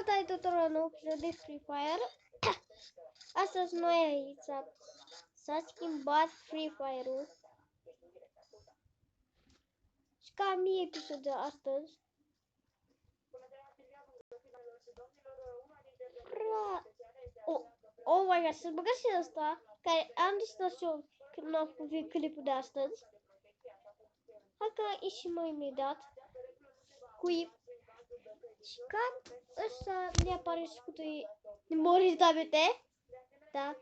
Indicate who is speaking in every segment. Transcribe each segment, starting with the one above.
Speaker 1: Salutare tuturor, nou episod de Free Fire. Astăzi noi aici s-a schimbat Free Fire-ul. Și ca mie episod de astăzi. Oh my god, să-ți băgați și ăsta, care am discutat eu când am făcut clipul de astăzi. Hai că ieșim mai imediat. Cuib. Și ca ăsta ne apare scutul Nemori tabete. Da,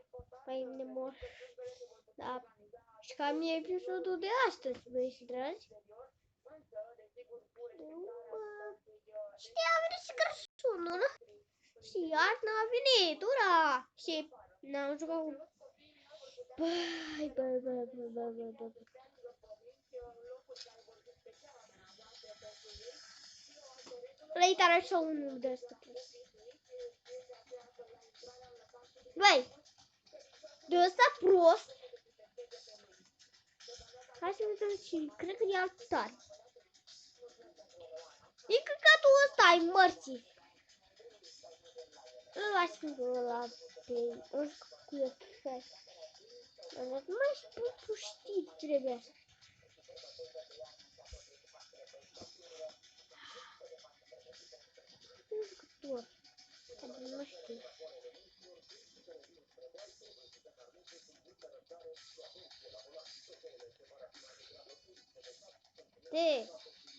Speaker 1: mai Nemor. Da. Și ca mie episodul de astăzi, băieți dragi. Și a venit și Crăciunul. Și iarna a venit, ura! Și n-am jucat cu... Băi. Le-ai tare așa unul de ăsta. Băi, de ăsta prost. Hai să vedem și cred că e alt tare. E căcatul ăsta, ai mărții. Îl las ăla pe... Ăsta cu el pe... Nu mai spun, tu știi, trebuie asta. Jucător. Nu știu.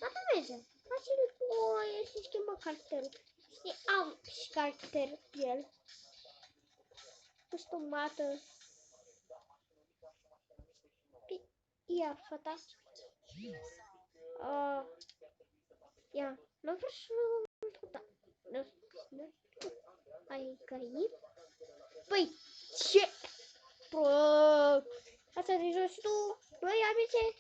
Speaker 1: Asta merge. Face-l voie să schimbă caracterul. Și am și caracter pe el. Costumată. Ia, fata. Ia, nu vreau să da. Nu. Ai căi. Păi, ce? Asta de jos tu. Băi, amice.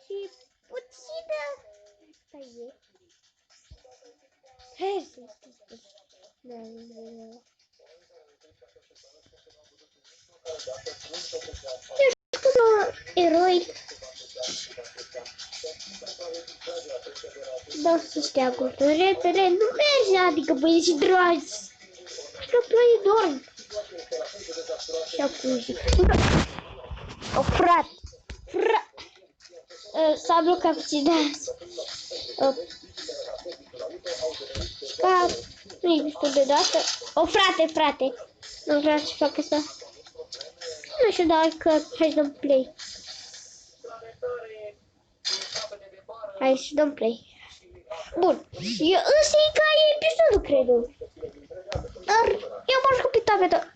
Speaker 1: Și puțină. Asta e. Hai să stai. Da. Eroi. Da să stea cu repede, nu merge, adică băieți dragi. Că plăi dorm. Și acum zic. O frate. S-a blocat puțin de azi. Ca nu e destul de dată. O frate. Nu vreau să fac asta. Nu știu, dar că hai să dăm play. Hai să dăm play. Bun. Ăsta e ca episodul, cred eu. Dar eu m-am jucat pe tabetă.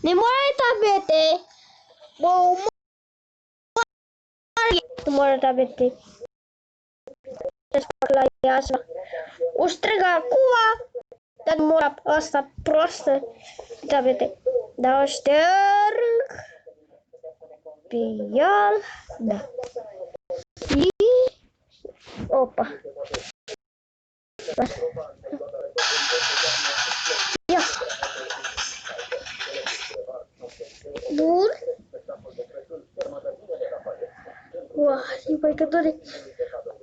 Speaker 1: Nemori tabete. Nu mă tabete. Să fac la ea asta. O strâng acum. Dar nu mă asta prostă. Tabete. Da, o șterg. Pe el. Da. Opa. Ia. Bun. Uau, e păicătoare.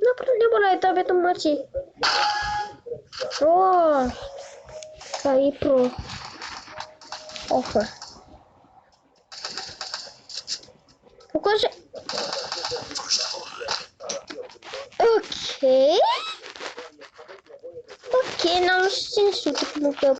Speaker 1: Nu problema la etape în mărcii. Oh. Ai pro. Ofă. Cocoșe. Ok, n-am 500 că